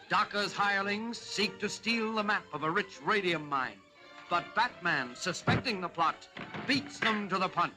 Daka's hirelings seek to steal the map of a rich radium mine. But Batman, suspecting the plot, beats them to the punch.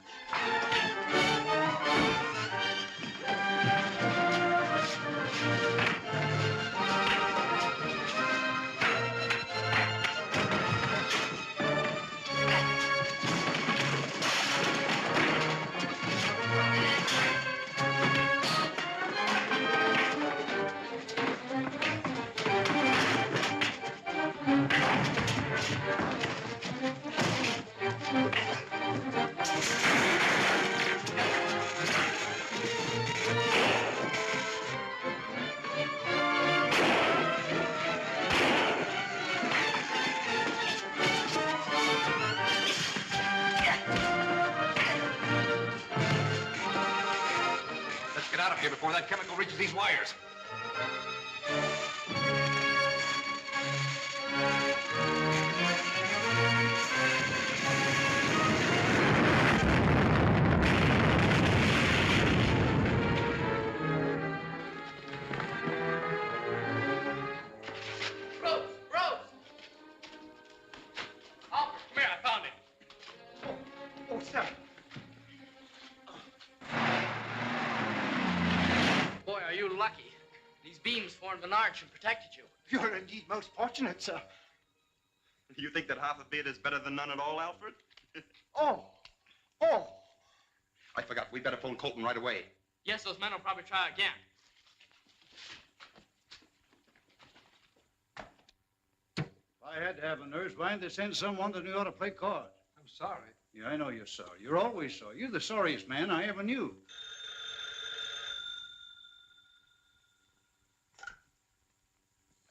Out of here before that chemical reaches these wires. Rose! Alfred, come here, I found him. Oh, stop. Boy, are you lucky. These beams formed an arch and protected you. You're indeed most fortunate, sir. You think that half a beard is better than none at all, Alfred? Oh! I forgot. We'd better phone Colton right away. Yes, those men will probably try again. If I had to have a nurse, why didn't they send someone that knew how to play cards? I'm sorry. Yeah, I know you're sorry. You're always sorry. You're the sorriest man I ever knew.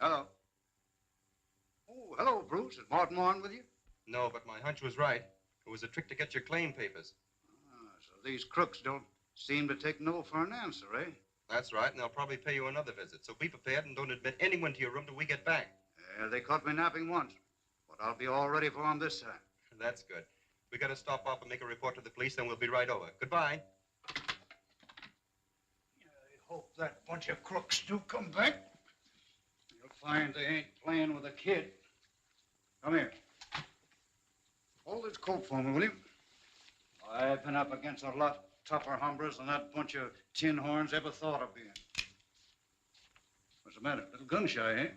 Hello. Oh, hello, Bruce. Is Martin Warren with you? No, but my hunch was right. It was a trick to get your claim papers. So these crooks don't seem to take no for an answer, eh? That's right, and they'll probably pay you another visit. So be prepared and don't admit anyone to your room till we get back. They caught me napping once, but I'll be all ready for them this time. That's good. We got to stop off and make a report to the police, then we'll be right over. Goodbye. I hope that bunch of crooks do come back. You'll find they ain't playing with a kid. Come here. Hold this coat for me, will you? I've been up against a lot tougher hombres than that bunch of tin horns ever thought of being. What's the matter? Little gun shy,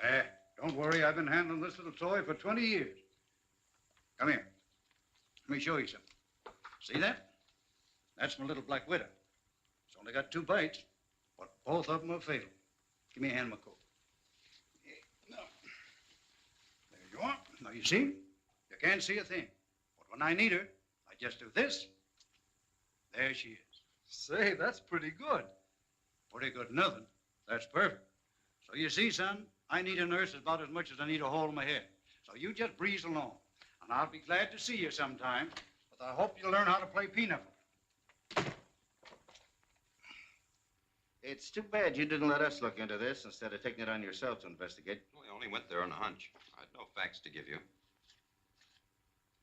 eh? Don't worry. I've been handling this little toy for 20 years. Come here. Let me show you something. See that? That's my little black widow. It's only got 2 bites, but both of them are fatal. Give me a hand, my coat. Now, there you are. Now, you see? You can't see a thing. But when I need her, I just do this. There she is. Say, that's pretty good. Pretty good nothing. That's perfect. So you see, son, I need a nurse about as much as I need a hole in my head. So you just breeze along. And I'll be glad to see you sometime. But I hope you'll learn how to play pinochle. It's too bad you didn't let us look into this instead of taking it on yourself to investigate. We only went there on a hunch. I had no facts to give you.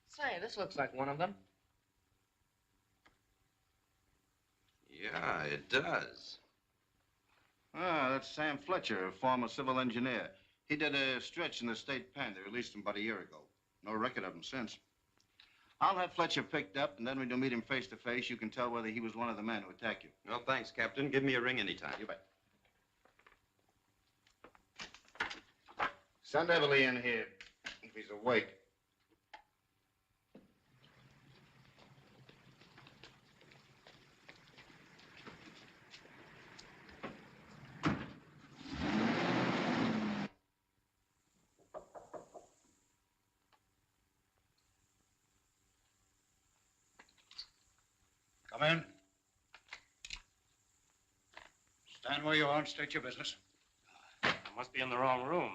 Say, this looks like one of them. Yeah, it does. Ah, that's Sam Fletcher, a former civil engineer. He did a stretch in the state pen. They released him about a year ago. No record of him since. I'll have Fletcher picked up, and then when you meet him face to face, you can tell whether he was one of the men who attacked you. Well, thanks, Captain. Give me a ring anytime. You bet. Send Everly in here, if he's awake. Come in. Stand where you are and state your business. I must be in the wrong room.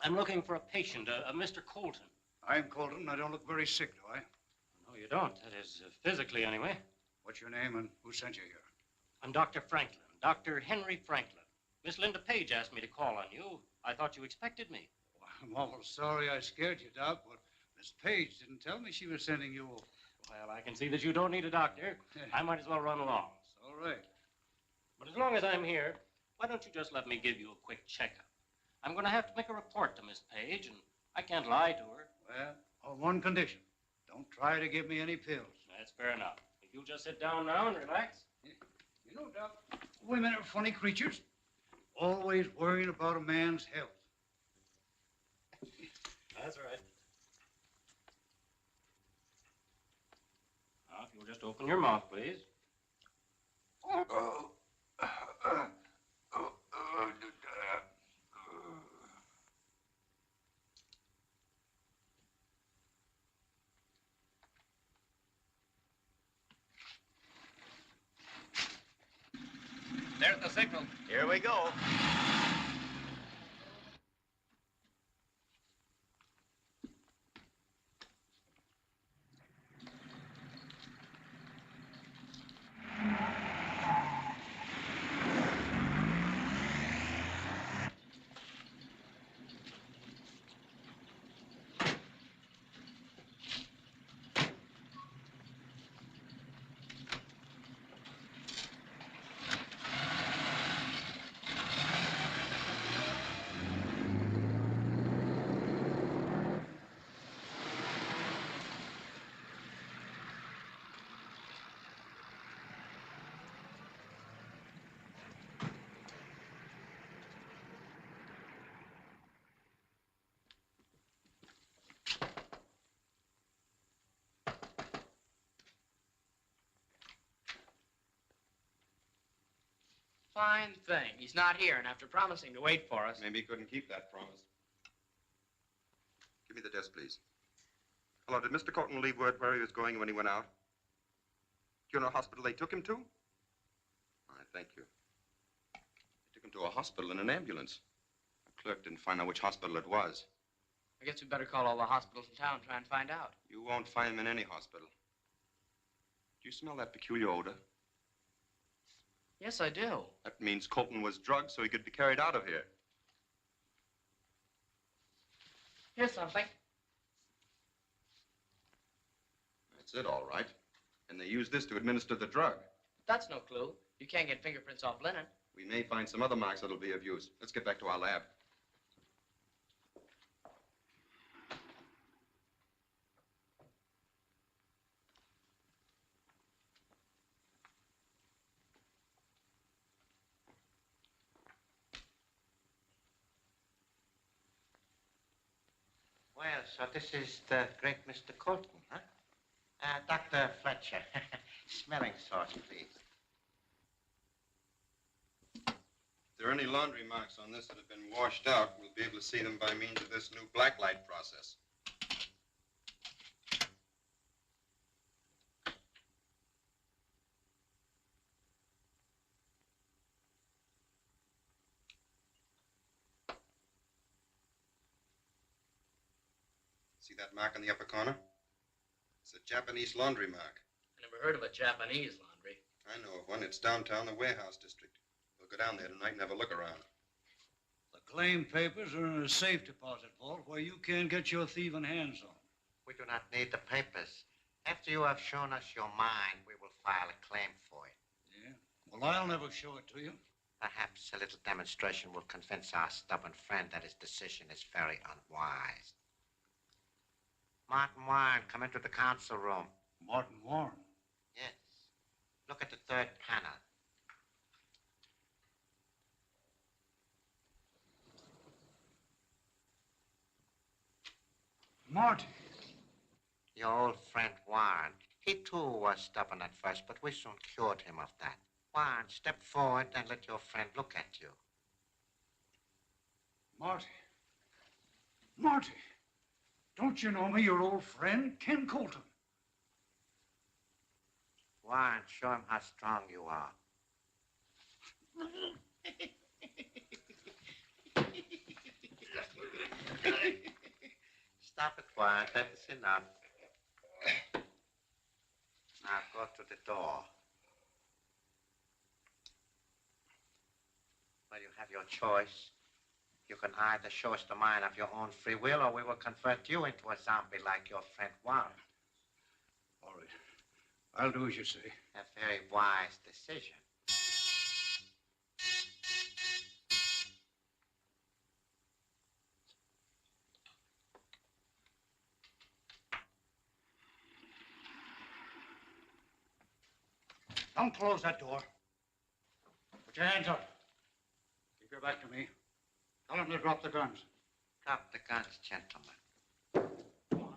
I'm looking for a patient, a Mr. Colton. I'm Colton. I don't look very sick, do I? No, you don't. That is, physically, anyway. What's your name and who sent you here? I'm Dr. Franklin, Dr. Henry Franklin. Miss Linda Page asked me to call on you. I thought you expected me. Well, I'm awful sorry I scared you, Doc, but Miss Page didn't tell me she was sending you over. Well, I can see that you don't need a doctor. I might as well run along. It's all right. But as long as I'm here, why don't you just let me give you a quick checkup? I'm going to have to make a report to Miss Page, and I can't lie to her. Well, on one condition. Don't try to give me any pills. That's fair enough. If you'll just sit down now and relax. You know, Doc, women are funny creatures. Always worrying about a man's health. That's right. Now, if you'll just open your mouth, please. There's the signal. Here we go. Fine thing. He's not here, and after promising to wait for us. Maybe he couldn't keep that promise. Give me the desk, please. Hello, did Mr. Colton leave word where he was going when he went out? Do you know what hospital they took him to? All right, thank you. They took him to a hospital in an ambulance. A clerk didn't find out which hospital it was. I guess we better call all the hospitals in town and try and find out. You won't find him in any hospital. Do you smell that peculiar odor? Yes, I do. That means Colton was drugged so he could be carried out of here. Here's something. That's it, all right. And they used this to administer the drug. That's no clue. You can't get fingerprints off linen. We may find some other marks that'll be of use. Let's get back to our lab. Well, so this is the great Mr. Colton, huh? Dr. Fletcher. Smelling salts, please. If there are any laundry marks on this that have been washed out, we'll be able to see them by means of this new blacklight process. See that mark in the upper corner? It's a Japanese laundry mark. I never heard of a Japanese laundry. I know of one. It's downtown, the warehouse district. We'll go down there tonight and have a look around. The claim papers are in a safe deposit vault where you can't get your thieving hands on. We do not need the papers. After you have shown us your mind, we will file a claim for it. Yeah? Well, I'll never show it to you. Perhaps a little demonstration will convince our stubborn friend that his decision is very unwise. Martin Warren, come into the council room. Martin Warren. Yes. Look at the third panel. Marty. Your old friend Warren. He too was stubborn at first, but we soon cured him of that. Warren, step forward and let your friend look at you. Marty. Marty. Don't you know me, your old friend, Ken Colton? Warren, show him how strong you are. Stop it, Warren. That is enough. Now go to the door. Well, you have your choice. You can either show us the mind of your own free will, or we will convert you into a zombie like your friend Warren. All right. I'll do as you say. A very wise decision. Don't close that door. Put your hands up. Keep your back to me. Tell them to drop the guns. Drop the guns, gentlemen. Come on.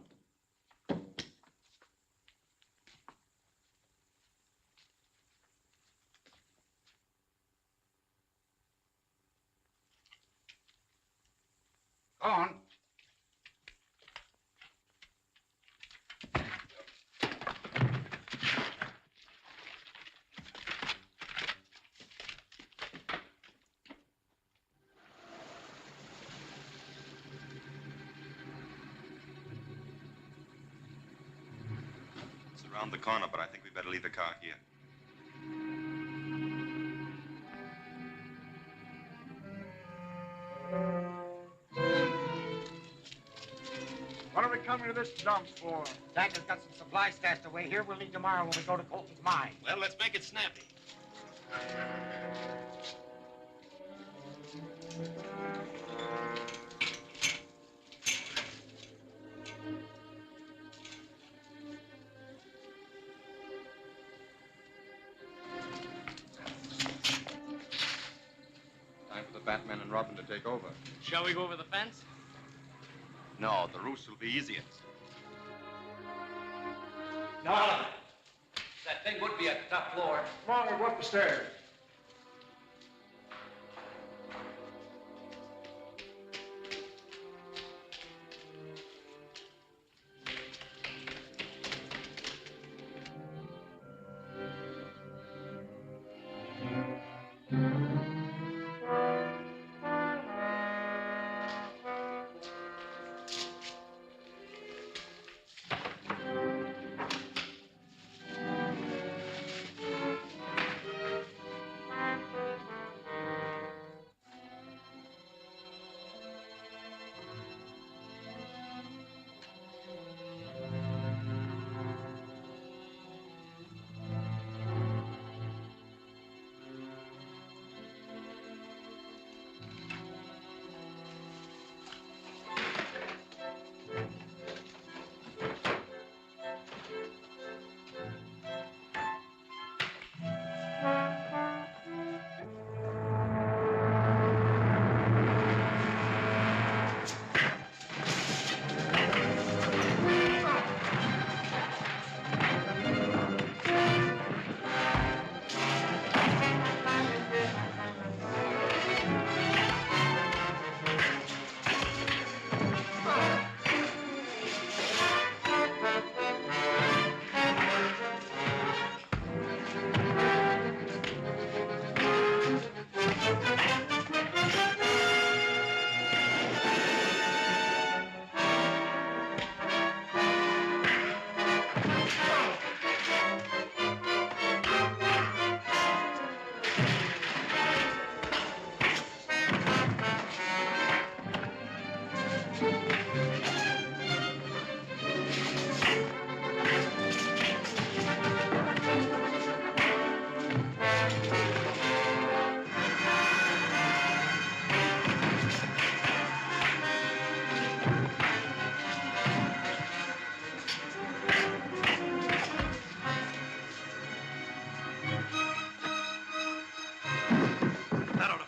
Go on. It's around the corner, but I think we better leave the car here. What are we coming to this dump for? Daka's got some supplies stashed away here. We'll leave tomorrow when we go to Colton's mine. Well, let's make it snappy. Time for the Batman and Robin to take over. Shall we go over the fence? No, the roofs will be easiest. No. That thing would be a top floor. Come on, we'll go up the stairs.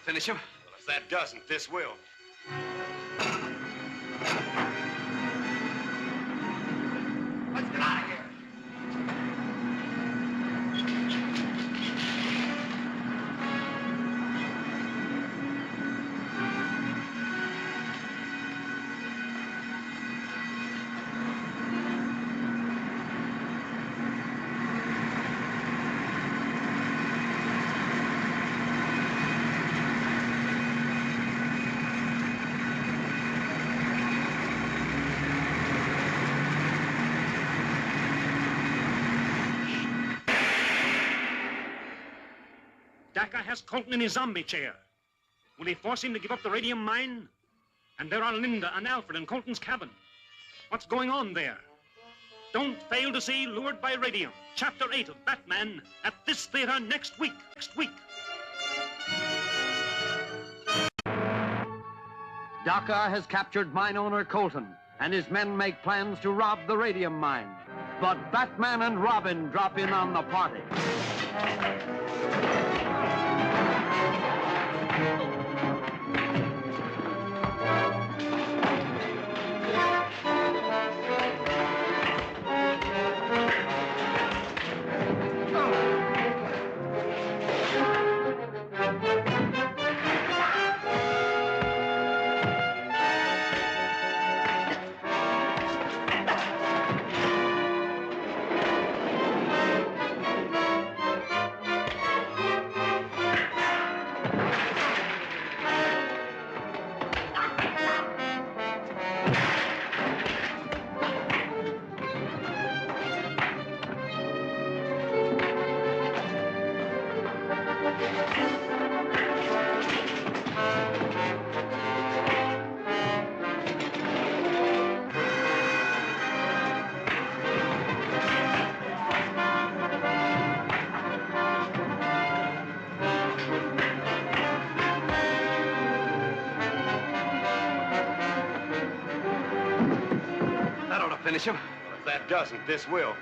Finish him? Well, if that doesn't, this will. Let's get out of here. Daka has Colton in his zombie chair. Will he force him to give up the radium mine? And there are Linda and Alfred in Colton's cabin. What's going on there? Don't fail to see Lured by Radium, Chapter 8 of Batman, at this theater next week. Daka has captured mine owner Colton, and his men make plans to rob the radium mine. But Batman and Robin drop in on the party. That ought to finish him. Well, if that doesn't, this will.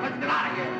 Let's get out of here.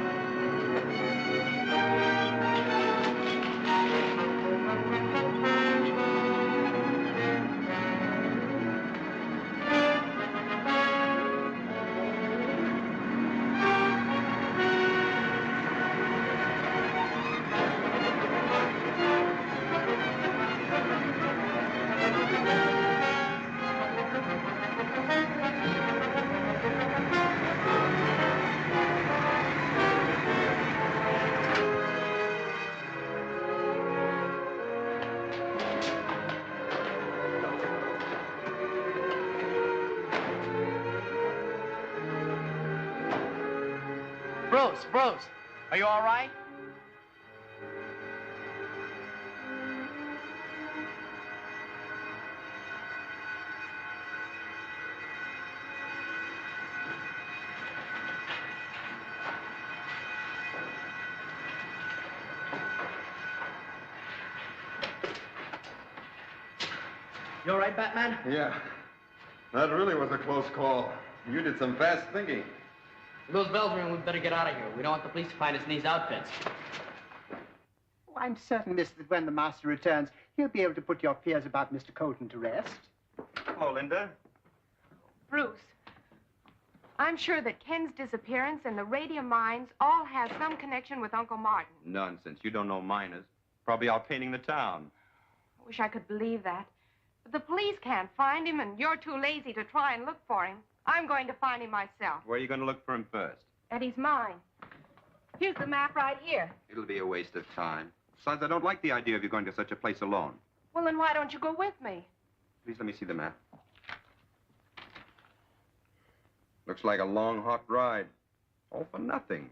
Bruce, are you all right? You all right, Batman? Yeah. That really was a close call. You did some fast thinking. Those bells ring, we'd better get out of here. We don't want the police to find us in these outfits. Oh, I'm certain, miss, that when the master returns, he'll be able to put your fears about Mr. Colton to rest. Hello, Linda. Bruce, I'm sure that Ken's disappearance and the radium mines all have some connection with Uncle Martin. Nonsense. You don't know miners. Probably out painting the town. I wish I could believe that. But the police can't find him, and you're too lazy to try and look for him. I'm going to find him myself. Where are you going to look for him first? At his mine. Here's the map right here. It'll be a waste of time. Besides, I don't like the idea of you going to such a place alone. Well, then why don't you go with me? Please let me see the map. Looks like a long, hot ride. All for nothing.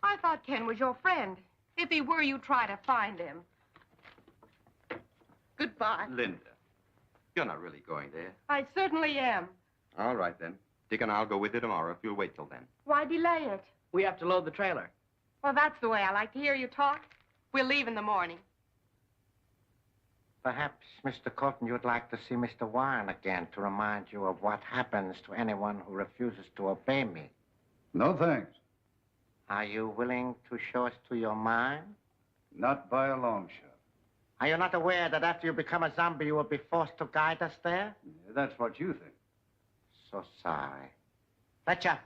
I thought Ken was your friend. If he were, you'd try to find him. Goodbye. Linda, you're not really going there. I certainly am. All right, then. Dick and I'll go with you tomorrow if you'll wait till then. Why delay it? We have to load the trailer. Well, that's the way I like to hear you talk. We'll leave in the morning. Perhaps, Mr. Colton, you'd like to see Mr. Warren again to remind you of what happens to anyone who refuses to obey me. No thanks. Are you willing to show us to your mine? Not by a long shot. Are you not aware that after you become a zombie, you will be forced to guide us there? Yeah, that's what you think. So sorry. Fletcher.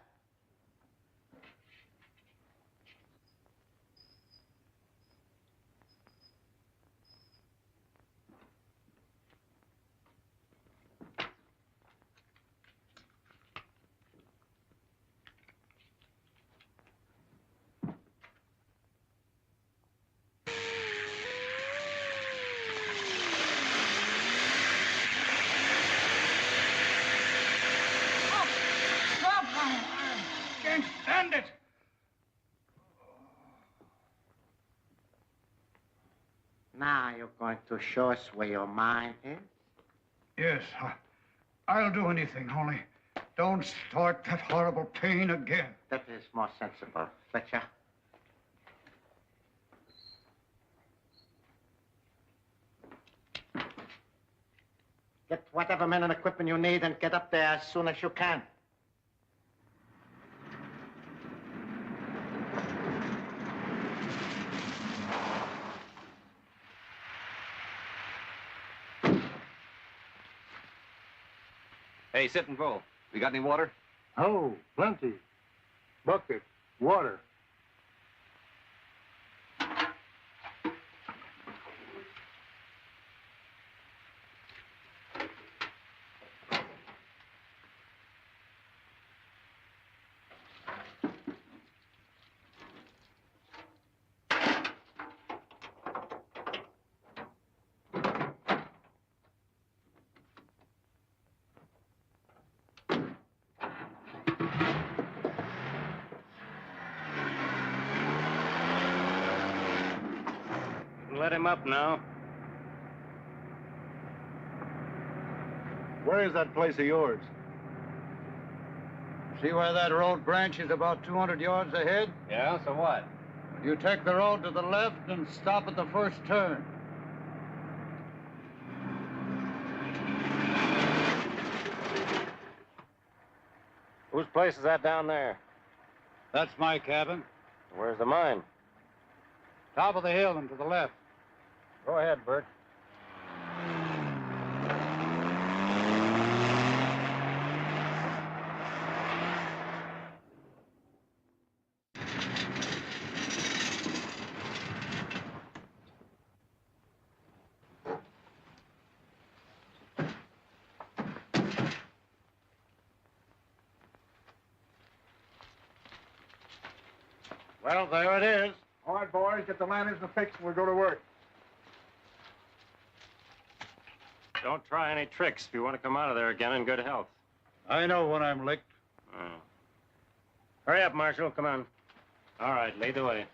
Can't stand it. Now you're going to show us where your mine is? Yes, I'll do anything, only don't start that horrible pain again. That is more sensible. Fletcher. Get whatever men and equipment you need and get up there as soon as you can. Hey, sit and roll. We got any water? Oh, plenty. Bucket, water. Let him up now. Where is that place of yours? See where that road branches about 200 yards ahead? Yeah, so what? You take the road to the left and stop at the first turn. Whose place is that down there? That's my cabin. Where's the mine? Top of the hill and to the left. Go ahead, Bert. Well, there it is. All right, boys, get the lanterns and fixed and we'll go to work. Don't try any tricks if you want to come out of there again in good health. I know when I'm licked. Oh. Hurry up, Marshal. Come on. All right, lead the way.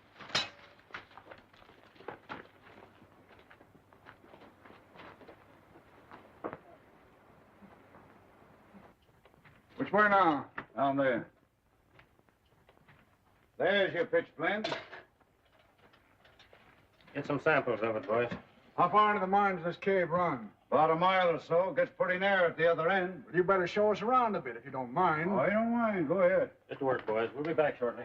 Which way now? Down there. There's your pitch blende. Get some samples of it, boys. How far into the mines does this cave run? About a mile or so. Gets pretty narrow at the other end. Well, you better show us around a bit if you don't mind. Oh, I don't mind. Go ahead. Get to work, boys. We'll be back shortly.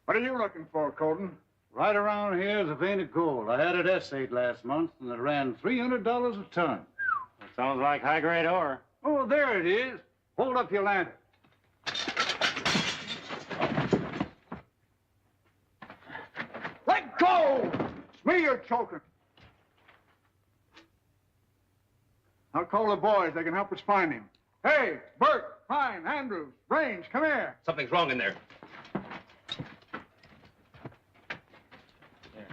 What are you looking for, Colton? Right around here is a vein of gold. I had it essayed last month, and it ran $300 a ton. That sounds like high-grade ore. Oh, there it is. Hold up your lantern. Let go! It's me you're choking. I'll call the boys. They can help us find him. Hey, Bert, Pine, Andrews, Range, come here. Something's wrong in there.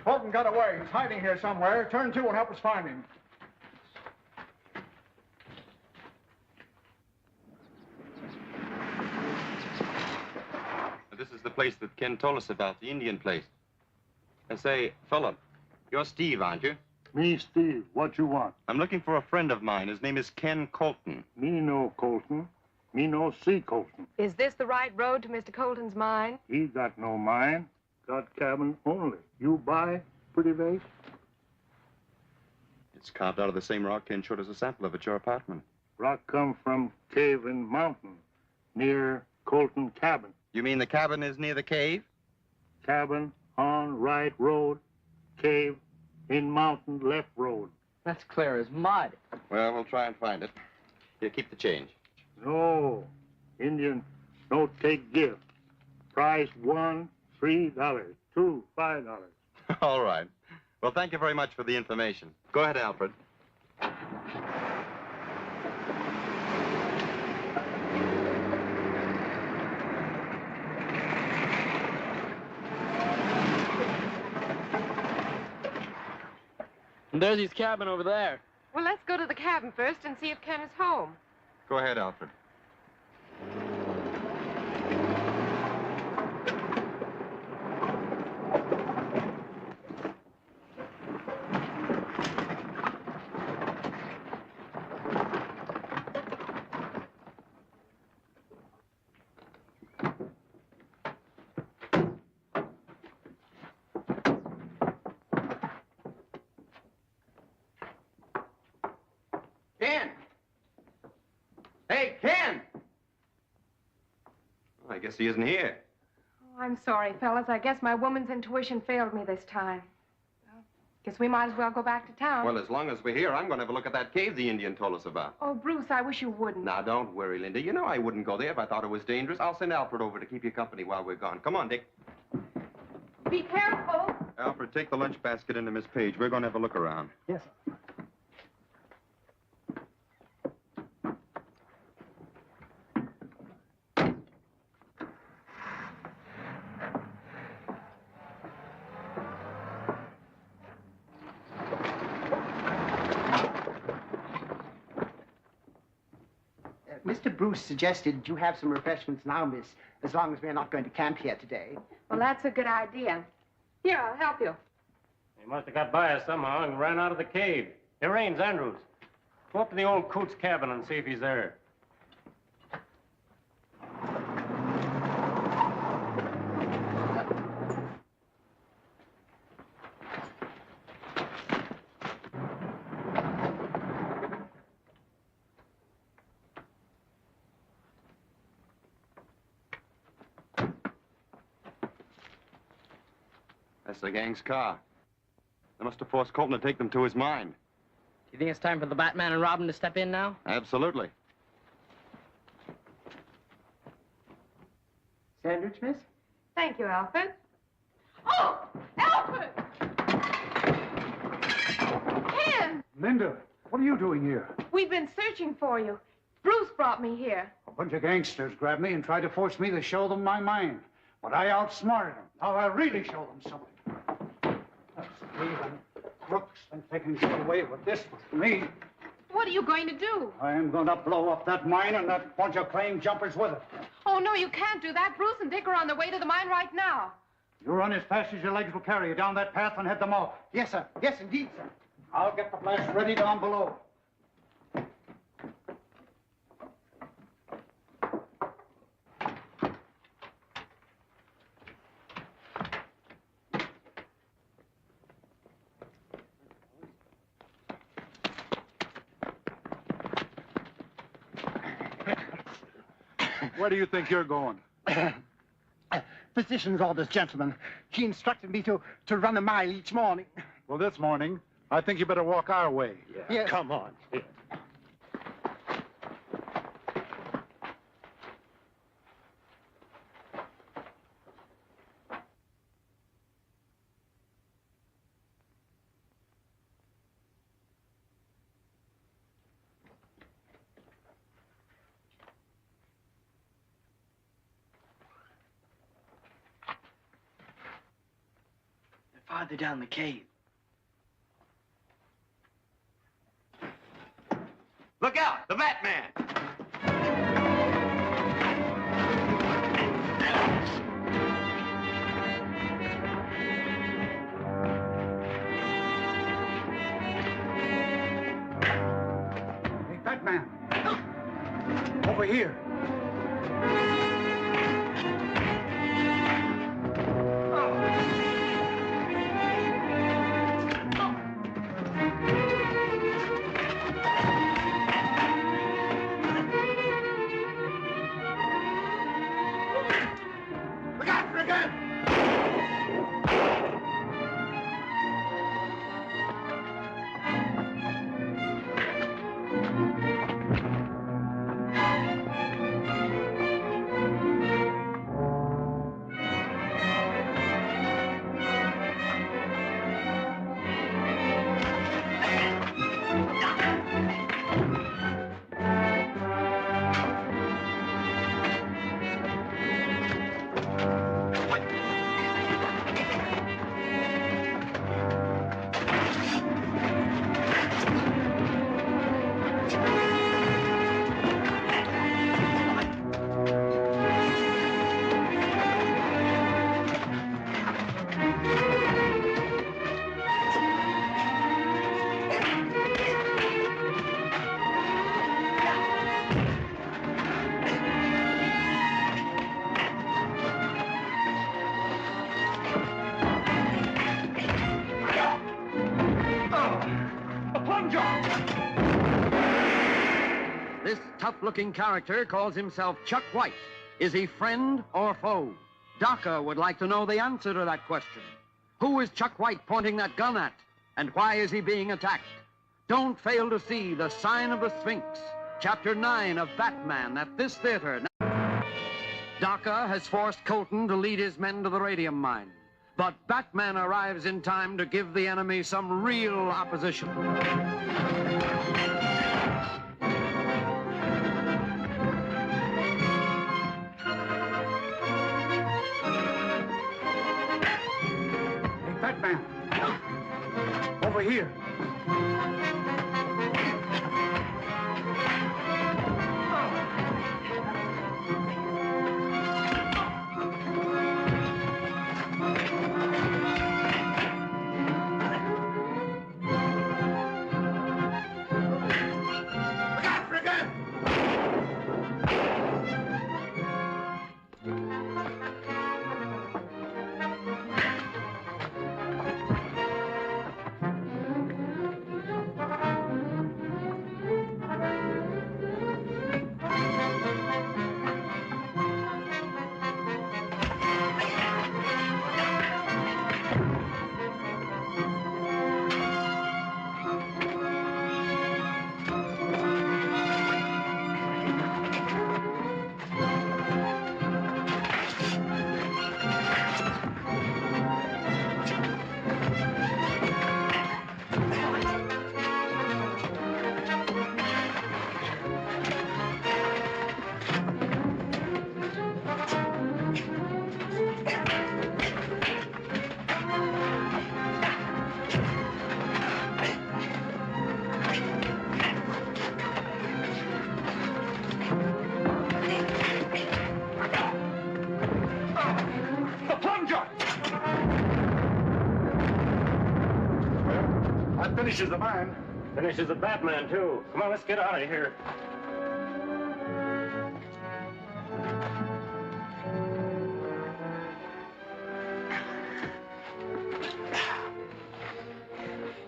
Colton got away. He's hiding here somewhere. Turn two and help us find him. This is the place that Ken told us about, the Indian place. And say, fella, you're Steve, aren't you? Me, Steve. What you want? I'm looking for a friend of mine. His name is Ken Colton. Me no Colton. Me no see Colton. Is this the right road to Mr. Colton's mine? He got no mine. Got cabin only. You buy, pretty face? It's carved out of the same rock Ken showed us a sample of at your apartment. Rock come from cave in mountain near Colton cabin. You mean the cabin is near the cave? Cabin on right road, cave in mountain left road. That's clear as mud. Well, we'll try and find it. Here, keep the change. No, Indian don't take gift. Price $1, $3, $2, $5. All right. Well, thank you very much for the information. Go ahead, Alfred. And there's his cabin over there. Well, let's go to the cabin first and see if Ken is home. Go ahead, Alfred. Ken! Hey, Ken! I guess he isn't here. Oh, I'm sorry, fellas. I guess my woman's intuition failed me this time. Well, guess we might as well go back to town. Well, as long as we're here, I'm going to have a look at that cave the Indian told us about. Oh, Bruce, I wish you wouldn't. Now, don't worry, Linda. You know I wouldn't go there if I thought it was dangerous. I'll send Alfred over to keep you company while we're gone. Come on, Dick. Be careful. Alfred, take the lunch basket into Miss Page. We're going to have a look around. Yes, sir. Mr. Bruce suggested you have some refreshments now, miss, as long as we're not going to camp here today. Well, that's a good idea. Here, I'll help you. He must have got by us somehow and ran out of the cave. It rains, Andrews. Go up to the old coot's cabin and see if he's there. That's the gang's car. They must have forced Colton to take them to his mine. Do you think it's time for the Batman and Robin to step in now? Absolutely. Sandwich, miss? Thank you, Alfred. Oh, Alfred! Ken! Linda, what are you doing here? We've been searching for you. Bruce brought me here. A bunch of gangsters grabbed me and tried to force me to show them my mine. But I outsmarted them. Now I'll really show them something. That's even crooks think they can get away with this with me. What are you going to do? I am going to blow up that mine and that bunch of claim jumpers with it. Oh, no, you can't do that. Bruce and Dick are on their way to the mine right now. You run as fast as your legs will carry you down that path and head them off. Yes, sir. Yes, indeed, sir. I'll get the blast ready down below. Where do you think you're going? Physician's orders, gentlemen. He instructed me to run a mile each morning. Well, this morning, I think you better walk our way. Yeah. Yes. Come on. Here. Farther down the cave. Look out! The Batman! Hey, Batman! Over here. This tough-looking character calls himself Chuck White. Is he friend or foe? Daka would like to know the answer to that question. Who is Chuck White pointing that gun at? And why is he being attacked? Don't fail to see The Sign of the Sphinx, Chapter 9 of Batman at this theater. Daka has forced Colton to lead his men to the radium mine. But Batman arrives in time to give the enemy some real opposition. Hey, Batman. Over here. Finishes the mine. Finishes the Batman, too. Come on, let's get out of here.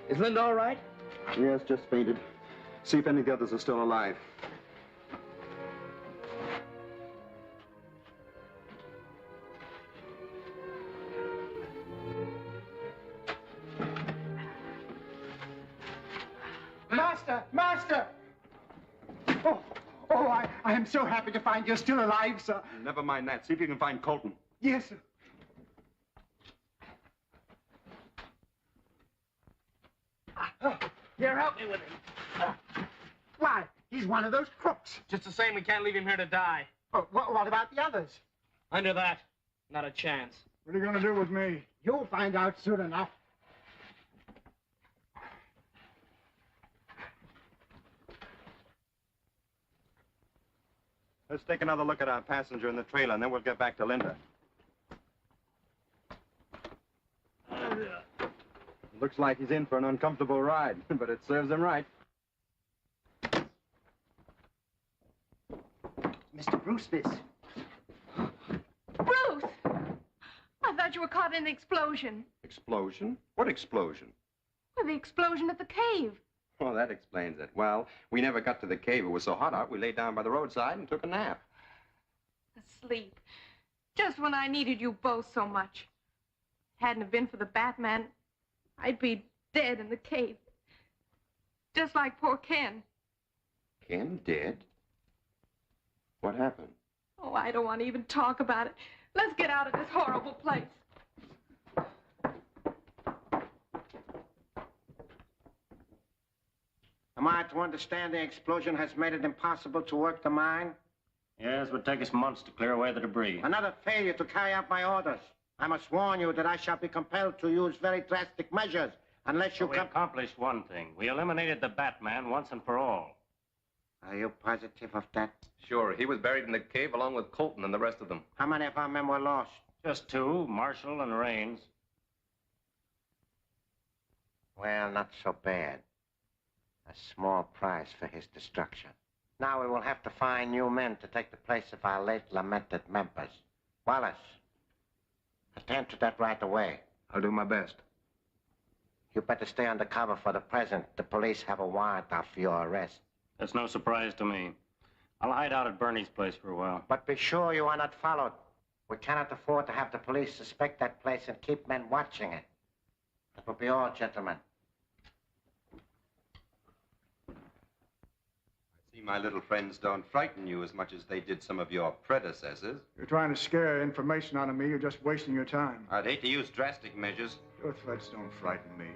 Is Linda all right? Yes, just fainted. See if any of the others are still alive. Master! I am so happy to find you're still alive, sir. Never mind that. See if you can find Colton. Yes, sir. Here, help me with him. Why, he's one of those crooks. Just the same, we can't leave him here to die. Oh, what about the others? Under that, not a chance. What are you going to do with me? You'll find out soon enough. Let's take another look at our passenger in the trailer, and then we'll get back to Linda. Looks like he's in for an uncomfortable ride, but it serves him right. Mr. Bruce, miss. Bruce! I thought you were caught in the explosion. Explosion? What explosion? Well, the explosion at the cave. Well, that explains it. Well, we never got to the cave. It was so hot out, we lay down by the roadside and took a nap. Asleep. Just when I needed you both so much. Hadn't it been for the Batman, I'd be dead in the cave. Just like poor Ken. Ken dead? What happened? Oh, I don't want to even talk about it. Let's get out of this horrible place. Am I to understand the explosion has made it impossible to work the mine? Yes, it would take us months to clear away the debris. Another failure to carry out my orders. I must warn you that I shall be compelled to use very drastic measures unless you We accomplished one thing. We eliminated the Batman once and for all. Are you positive of that? Sure. He was buried in the cave along with Colton and the rest of them. How many of our men were lost? Just two, Marshall and Raines. Well, not so bad. A small price for his destruction. Now we will have to find new men to take the place of our late lamented members. Wallace, attend to that right away. I'll do my best. You better stay under cover for the present. The police have a warrant out for your arrest. That's no surprise to me. I'll hide out at Bernie's place for a while. But be sure you are not followed. We cannot afford to have the police suspect that place and keep men watching it. That will be all, gentlemen. I see my little friends don't frighten you as much as they did some of your predecessors. You're trying to scare information out of me. You're just wasting your time. I'd hate to use drastic measures. Your threats don't frighten me.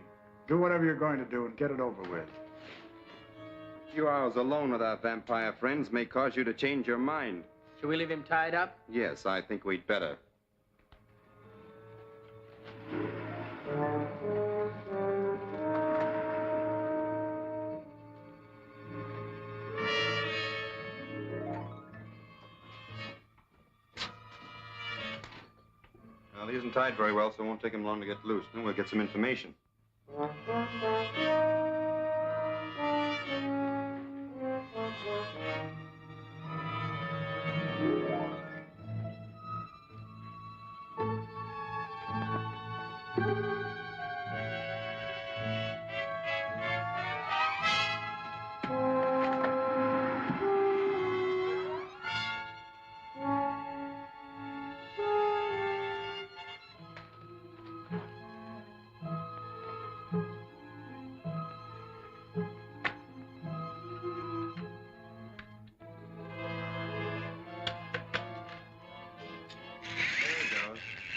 Do whatever you're going to do and get it over with. A few hours alone with our vampire friends may cause you to change your mind. Should we leave him tied up? Yes, I think we'd better. Well, he isn't tied very well, so it won't take him long to get loose. Then we'll get some information.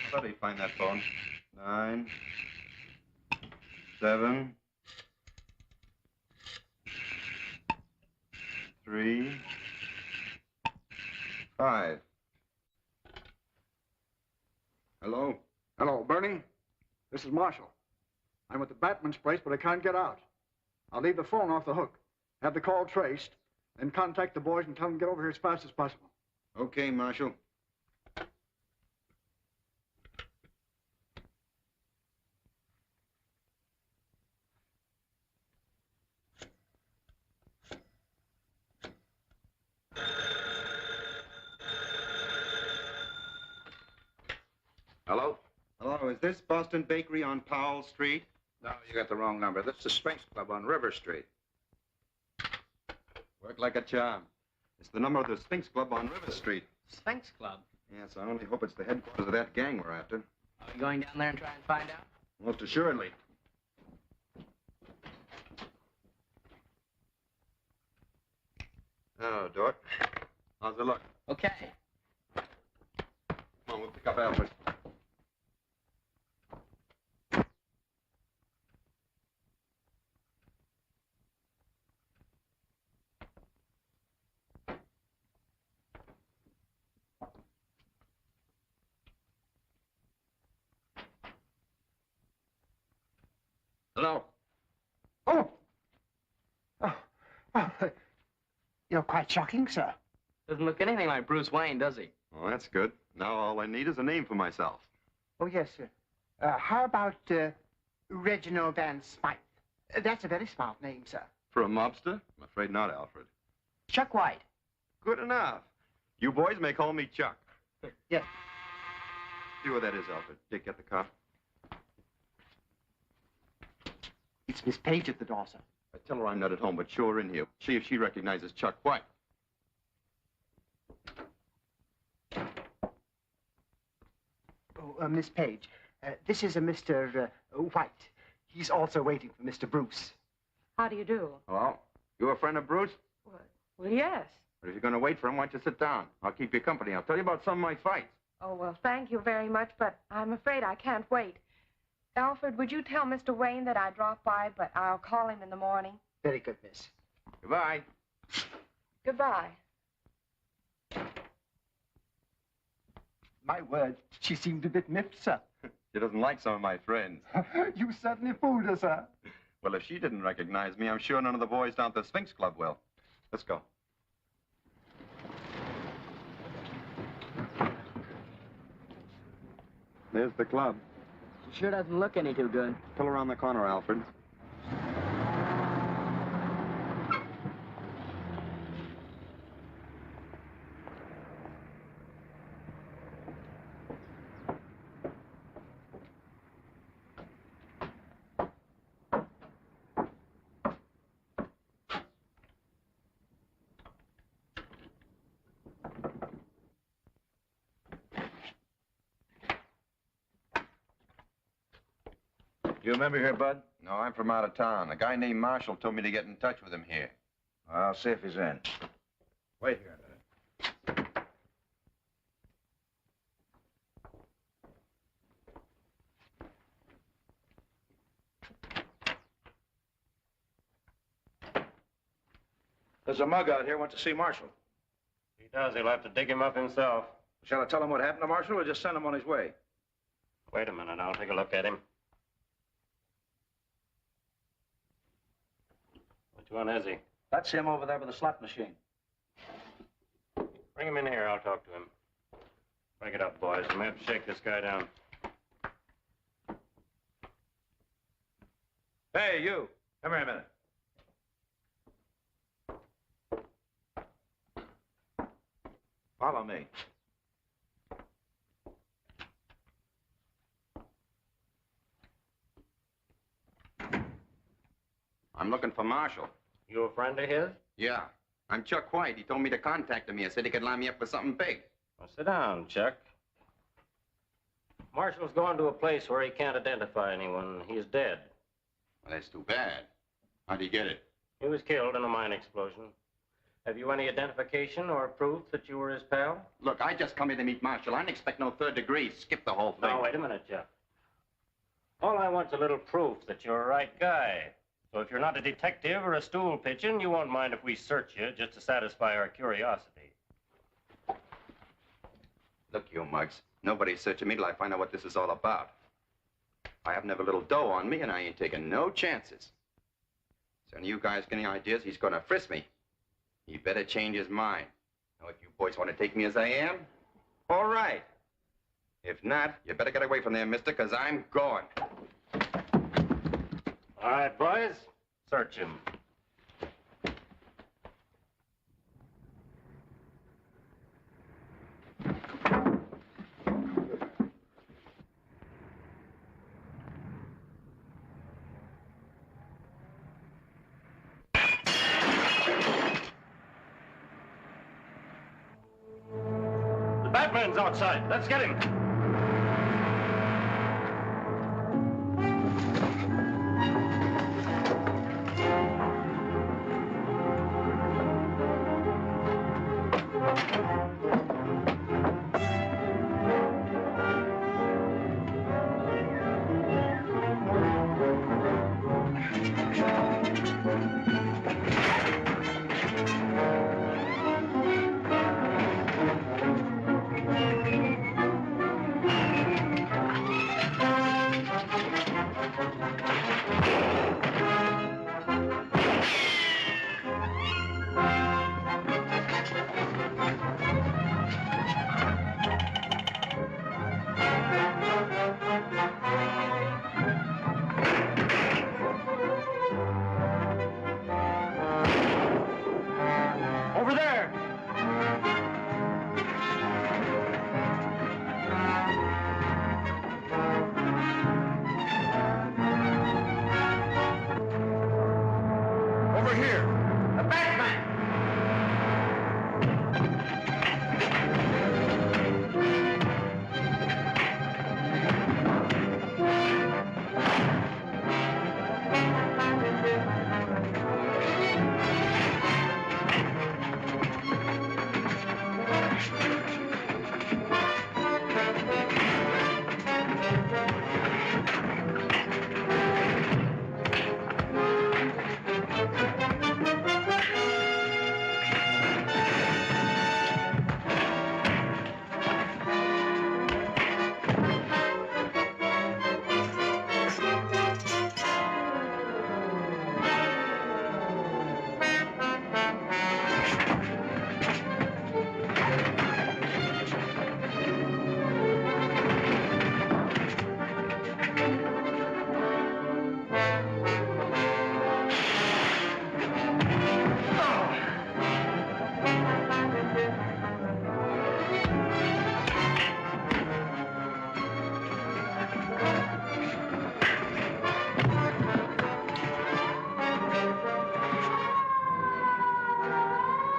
I thought he'd find that phone. 9, 7, 3, 5. Hello? Hello, Bernie. This is Marshall. I'm at the Batman's place, but I can't get out. I'll leave the phone off the hook, have the call traced, then contact the boys and tell them to get over here as fast as possible. Okay, Marshal. Hello? Hello, is this Boston Bakery on Powell Street? No, you got the wrong number. This is the Sphinx Club on River Street. Worked like a charm. It's the number of the Sphinx Club on River Street. Sphinx Club. Yes, I only hope it's the headquarters of that gang we're after. Are we going down there and try and find out? Most assuredly. Oh, Dort. How's the luck? Okay. Come on, we'll pick up Alfred. Hello? Oh! You're quite shocking, sir. Doesn't look anything like Bruce Wayne, does he? Well, that's good. Now all I need is a name for myself. Oh, yes, sir. How about Reginald Van Smythe? That's a very smart name, sir. For a mobster? I'm afraid not, Alfred. Chuck White. Good enough. You boys may call me Chuck. Yes. See where that is, Alfred. Dick, get the car. It's Miss Page at the door, sir. I tell her I'm not at home, but show her in here. See if she recognizes Chuck White. Oh, Miss Page, this is a Mr. White. He's also waiting for Mr. Bruce. How do you do? Hello? You a friend of Bruce? Well, yes. But if you're going to wait for him, why don't you sit down? I'll keep you company. I'll tell you about some of my fights. Oh, well, thank you very much, but I'm afraid I can't wait. Alfred, would you tell Mr. Wayne that I dropped by, but I'll call him in the morning? Very good, miss. Goodbye. Goodbye. My word, she seemed a bit miffed, sir. She doesn't like some of my friends. You certainly fooled her, sir. Well, if she didn't recognize me, I'm sure none of the boys down at the Sphinx Club will. Let's go. There's the club. She sure doesn't look any too good. Pull around the corner, Alfred. You remember here, Bud? No, I'm from out of town. A guy named Marshall told me to get in touch with him here. I'll see if he's in. Wait here a minute. There's a mug out here wants to see Marshall. If he does, he'll have to dig him up himself. Shall I tell him what happened to Marshall or just send him on his way? Wait a minute, I'll take a look at him. Which one is he? That's him over there with the slot machine. Bring him in here, I'll talk to him. Break it up, boys. We may have to shake this guy down. Hey, you. Come here a minute. Follow me. I'm looking for Marshall. You a friend of his? Yeah. I'm Chuck White. He told me to contact him here. Said he could line me up with something big. Well, sit down, Chuck. Marshall's gone to a place where he can't identify anyone. He's dead. Well, that's too bad. How'd he get it? He was killed in a mine explosion. Have you any identification or proof that you were his pal? Look, I just come here to meet Marshall. I didn't expect no third degree. Skip the whole thing. Now, wait a minute, Chuck. All I want's a little proof that you're a right guy. So if you're not a detective or a stool pigeon, you won't mind if we search you just to satisfy our curiosity. Look, you mugs. Nobody's searching me till I find out what this is all about. I have never little dough on me, and I ain't taking no chances. So any of you guys get any ideas, he's gonna frisk me. He better change his mind. Now, if you boys want to take me as I am, all right. If not, you better get away from there, mister, because I'm going. All right, boys. Search him. The Batman's outside. Let's get him. Over there! Over here! The Batman!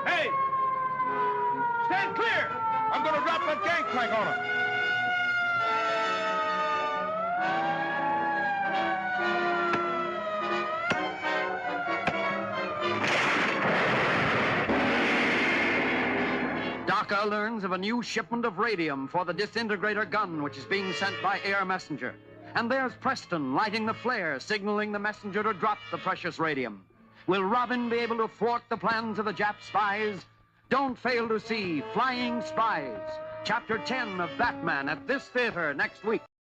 Hey! Stand clear! I'm gonna drop that gangplank on him. Daka learns of a new shipment of radium for the disintegrator gun, which is being sent by air messenger. And there's Preston lighting the flare, signaling the messenger to drop the precious radium. Will Robin be able to thwart the plans of the Jap spies? Don't fail to see Flying Spies, Chapter 10 of Batman at this theater next week.